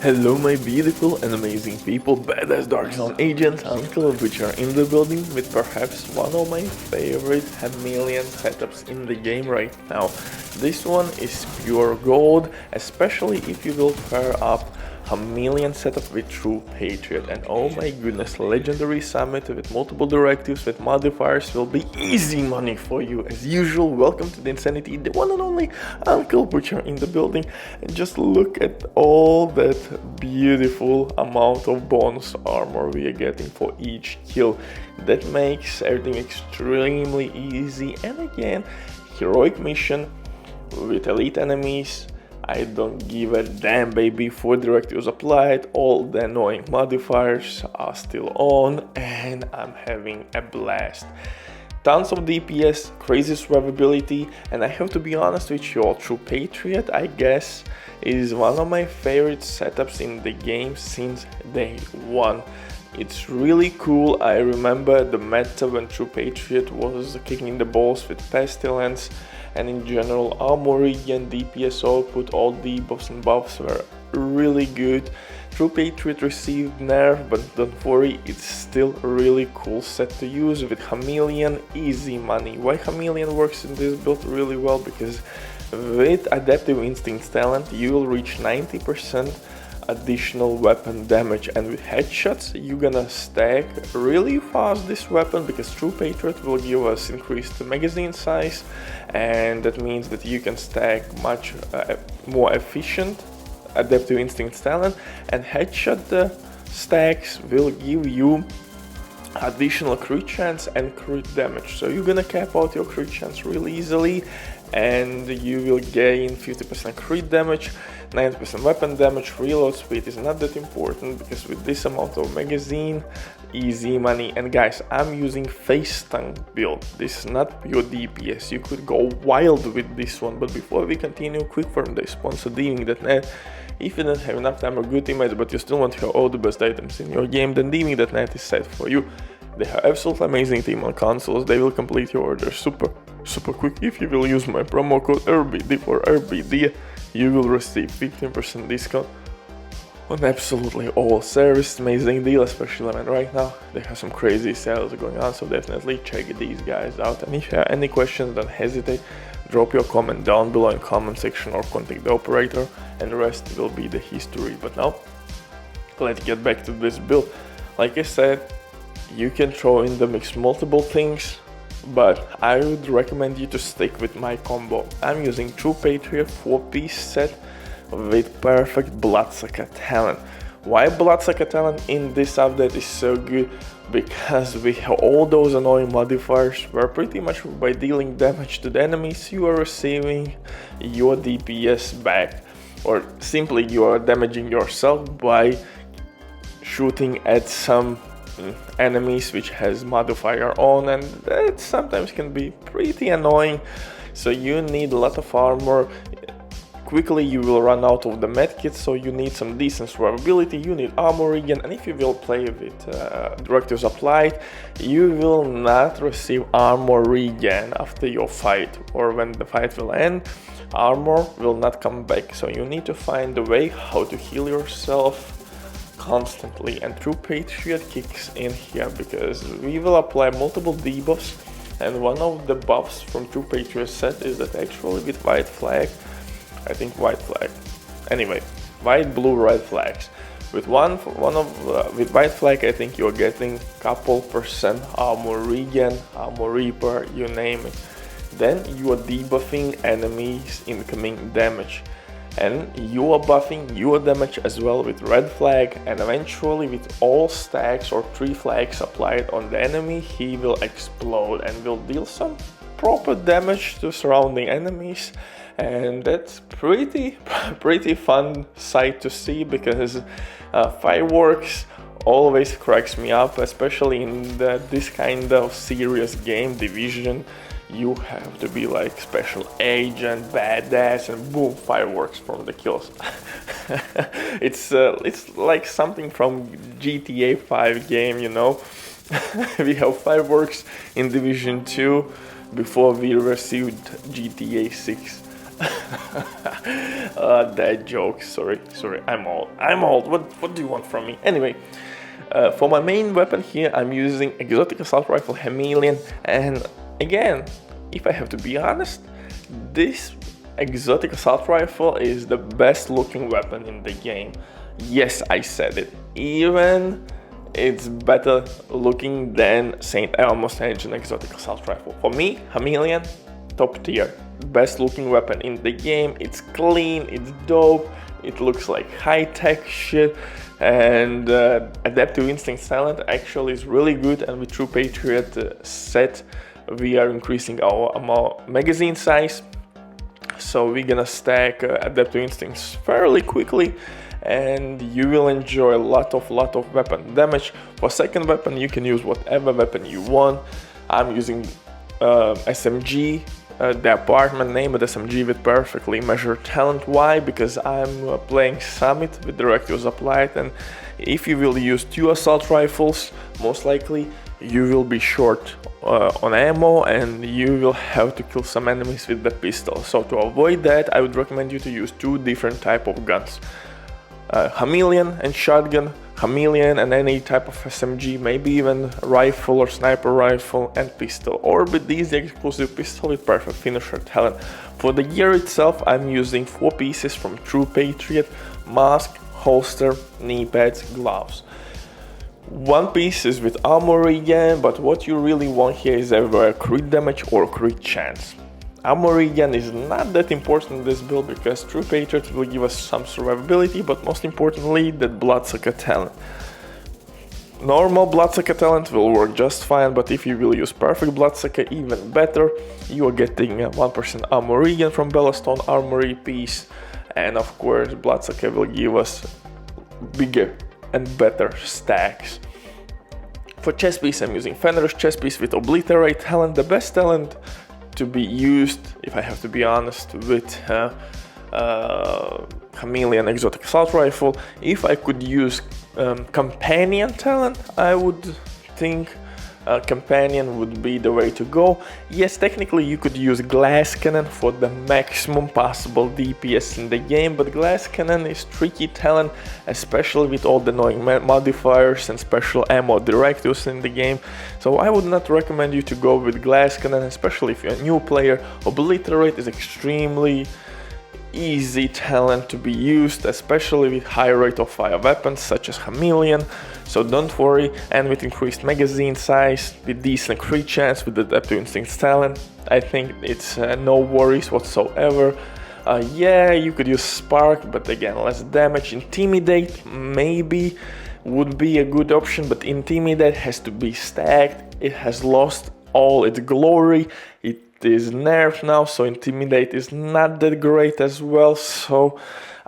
Hello my beautiful and amazing people, badass Dark Zone agents, Uncle, which are in the building with perhaps one of my favorite Chameleon setups in the game right now. This one is pure gold, especially if you will pair up Chameleon setup with true Patriot, and oh my goodness, legendary summit with multiple directives with modifiers will be easy money for you. As usual, welcome to the Insanity, the one and only Uncle Butcher in the building, and just look at all that beautiful amount of bonus armor we are getting for each kill. That makes everything extremely easy, and again, heroic mission with elite enemies. I don't give a damn, baby. 4 directives applied, all the annoying modifiers are still on, and I'm having a blast. Tons of DPS, crazy survivability, and I have to be honest with you all, True Patriot, I guess, is one of my favorite setups in the game since day one. It's really cool. I remember the meta when True Patriot was kicking the balls with Pestilence, and in general armor regen, DPS output, all debuffs and buffs were really good. True Patriot received nerf, but don't worry, it's still a really cool set to use with Chameleon, easy money. Why Chameleon works in this build really well? Because with Adaptive Instincts talent you will reach 90% additional weapon damage, and with headshots you're gonna stack really fast this weapon, because True Patriot will give us increased magazine size, and that means that you can stack much more efficient Adaptive Instincts talent, and headshot stacks will give you additional crit chance and crit damage, so you're gonna cap out your crit chance really easily, and you will gain 50% crit damage, 90% weapon damage. Reload speed is not that important, because with this amount of magazine, easy money. And guys, I'm using face tongue build. This is not pure DPS. You could go wild with this one, but before we continue, quick from the sponsor DMG.net. If you don't have enough time or good teammates, but you still want to have all the best items in your game, then DMG.net is set for you. They have absolutely amazing team on consoles. They will complete your order super quick. If you will use my promo code RBD for RBD, you will receive 15% discount on absolutely all service. Amazing deal, especially when right now they have some crazy sales going on, so definitely check these guys out. And if you have any questions, don't hesitate, drop your comment down below in comment section or contact the operator, and the rest will be the history. But now let's get back to this build. Like I said, you can throw in the mix multiple things, but I would recommend you to stick with my combo. I'm using True Patriot 4-piece set with perfect Bloodsucker talent. Why Bloodsucker talent in this update is so good? Because we have all those annoying modifiers where pretty much by dealing damage to the enemies you are receiving your DPS back, or simply you are damaging yourself by shooting at some enemies which has modifier on, and that sometimes can be pretty annoying. So you need a lot of armor. Quickly you will run out of the medkit, so you need some decent survivability, you need armor regen, and if you will play with directives applied, you will not receive armor regen after your fight, or when the fight will end, armor will not come back. So you need to find a way how to heal yourself constantly, and True Patriot kicks in here, because we will apply multiple debuffs, and one of the buffs from True Patriot set is that actually with white flag, I think white flag, anyway, white, blue, red flags. With with white flag, I think you're getting couple percent armor regen, armor reaper, you name it. Then you are debuffing enemies incoming damage, and you are buffing your damage as well with red flag, and eventually with all stacks or 3 flags applied on the enemy, he will explode and will deal some proper damage to surrounding enemies. And that's pretty fun sight to see, because fireworks always cracks me up, especially in this kind of serious game, Division. You have to be like special agent, badass, and boom, fireworks from the kills. It's like something from GTA 5 game, you know. We have fireworks in Division 2 before we received GTA 6 That joke. Sorry. I'm old. What do you want from me? Anyway, for my main weapon here, I'm using exotic assault rifle Chameleon, and again, if I have to be honest, this exotic assault rifle is the best looking weapon in the game. Yes, I said it. Even it's better looking than St. Elmo's engine exotic assault rifle. For me, Chameleon, top tier. Best looking weapon in the game. It's clean, it's dope, it looks like high-tech shit, and adaptive instinct talent actually is really good. And with True Patriot set, we are increasing our magazine size, so we're gonna stack adaptive instincts fairly quickly, and you will enjoy a lot of weapon damage. For second weapon, you can use whatever weapon you want. I'm using SMG, the apartment named SMG with perfectly measured talent. Why? Because I'm playing Summit with direct use applied, and if you will use 2 assault rifles, most likely you will be short on ammo and you will have to kill some enemies with the pistol. So to avoid that, I would recommend you to use 2 different type of guns. Chameleon and shotgun, Chameleon and any type of SMG, maybe even rifle or sniper rifle and pistol, or with these the exclusive pistol with perfect finisher talent. For the gear itself, I'm using 4 pieces from True Patriot: mask, holster, knee pads, gloves. 1 piece is with armor regen, but what you really want here is either crit damage or crit chance. Armor regen is not that important in this build because True Patriot will give us some survivability, but most importantly, that Bloodsucker talent. Normal Bloodsucker talent will work just fine, but if you will use perfect Bloodsucker, even better. You are getting 1% armor regen from Bellastone armory piece, and of course Bloodsucker will give us bigger and better stacks. For chest piece, I'm using Fenrir's chest piece with Obliterate talent, the best talent to be used, if I have to be honest, with Chameleon exotic assault rifle. If I could use companion talent, I would think companion would be the way to go. Yes, technically you could use glass cannon for the maximum possible DPS in the game, but glass cannon is tricky talent, especially with all the annoying modifiers and special ammo directives in the game. So I would not recommend you to go with glass cannon, especially if you're a new player. Obliterate is extremely easy talent to be used, especially with high rate of fire weapons such as Chameleon, so don't worry. And with increased magazine size, with decent crit chance, with adaptive instincts talent, I think it's no worries whatsoever. Yeah, you could use Spark, but again, less damage. Intimidate maybe would be a good option, but Intimidate has to be stacked. It has lost all its glory. It is nerfed now, so Intimidate is not that great as well. So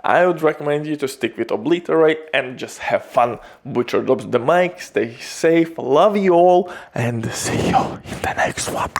I would recommend you to stick with Obliterate and just have fun. Butcher drops the mic, stay safe, love you all, and see you in the next one.